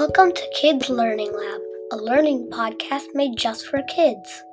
Welcome to Kids Learning Lab, a learning podcast made just for kids.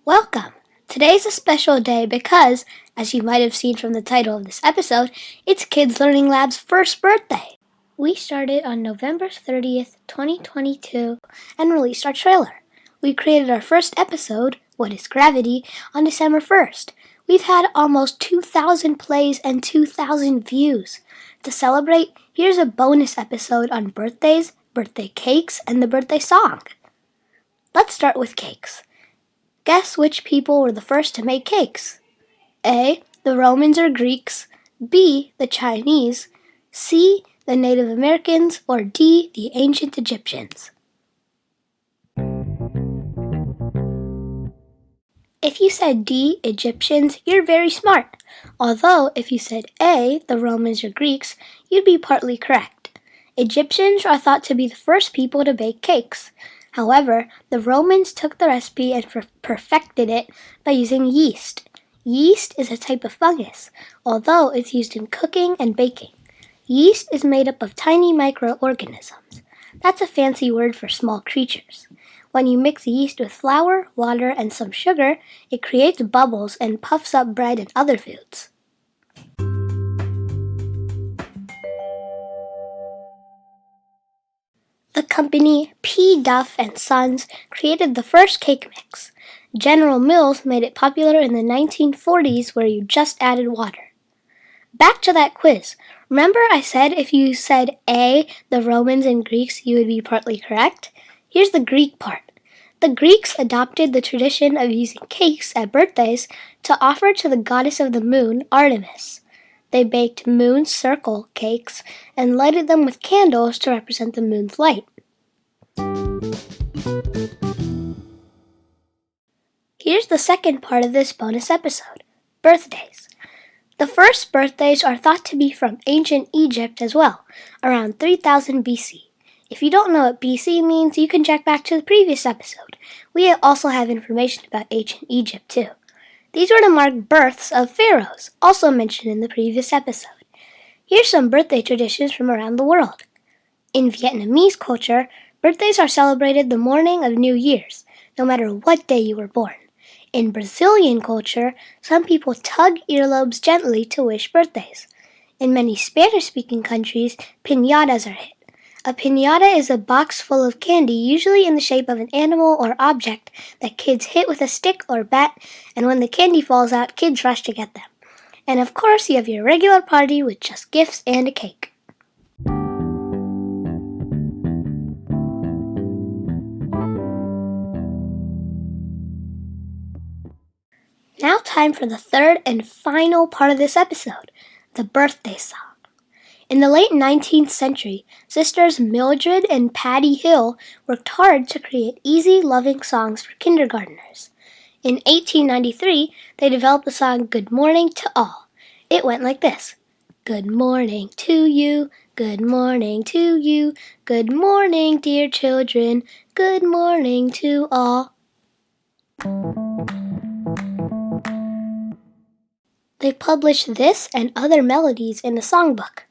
Welcome! Today's a special day because, as you might have seen from the title of this episode, it's Kids Learning Lab's first birthday. We started on November 30th, 2022, and released our trailer. We created our first episode, What is Gravity, on December 1st. We've had almost 2,000 plays and 2,000 views. To celebrate, here's a bonus episode on birthdays, birthday cakes, and the birthday song. Let's start with cakes. Guess which people were the first to make cakes? A. The Romans or Greeks, B. The Chinese, C. The Native Americans, or D. The ancient Egyptians. If you said D. Egyptians, you're very smart. Although, if you said A. The Romans or Greeks, you'd be partly correct. Egyptians are thought to be the first people to bake cakes. However, the Romans took the recipe and perfected it by using yeast. Yeast is a type of fungus, although it's used in cooking and baking. Yeast is made up of tiny microorganisms. That's a fancy word for small creatures. When you mix yeast with flour, water, and some sugar, it creates bubbles and puffs up bread and other foods. The company P. Duff and Sons created the first cake mix. General Mills made it popular in the 1940s where you just added water. Back to that quiz. Remember I said if you said A, the Romans and Greeks, you would be partly correct? Here's the Greek part. The Greeks adopted the tradition of using cakes at birthdays to offer to the goddess of the moon, Artemis. They baked moon circle cakes and lighted them with candles to represent the moon's light. Here's the second part of this bonus episode, birthdays. The first birthdays are thought to be from ancient Egypt as well, around 3000 BC. If you don't know what BC means, you can check back to the previous episode. We also have information about ancient Egypt too. These were to mark births of pharaohs, also mentioned in the previous episode. Here's some birthday traditions from around the world. In Vietnamese culture, birthdays are celebrated the morning of New Year's, no matter what day you were born. In Brazilian culture, some people tug earlobes gently to wish birthdays. In many Spanish-speaking countries, piñatas are hit. A piñata is a box full of candy, usually in the shape of an animal or object that kids hit with a stick or bat, and when the candy falls out, kids rush to get them. And of course, you have your regular party with just gifts and a cake. Now time for the third and final part of this episode, the birthday song. In the late 19th century, sisters Mildred and Patty Hill worked hard to create easy, loving songs for kindergartners. In 1893, they developed the song Good Morning to All. It went like this. Good morning to you, good morning to you, good morning, dear children, good morning to all. They published this and other melodies in a songbook.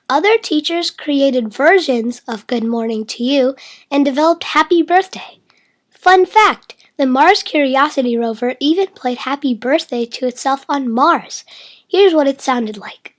Other teachers created versions of Good Morning to You and developed Happy Birthday. Fun fact, the Mars Curiosity rover even played Happy Birthday to itself on Mars. Here's what it sounded like.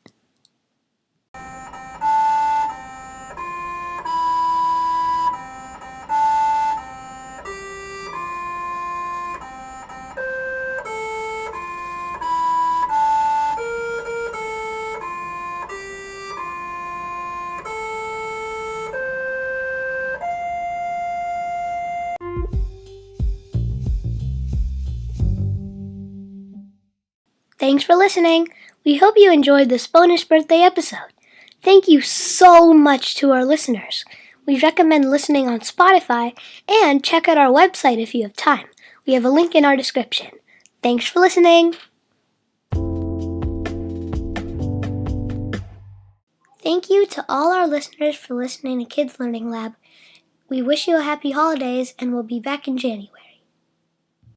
Thanks for listening. We hope you enjoyed this bonus birthday episode. Thank you so much to our listeners. We recommend listening on Spotify and check out our website if you have time. We have a link in our description. Thanks for listening. Thank you to all our listeners for listening to Kids Learning Lab. We wish you a happy holidays and we'll be back in January.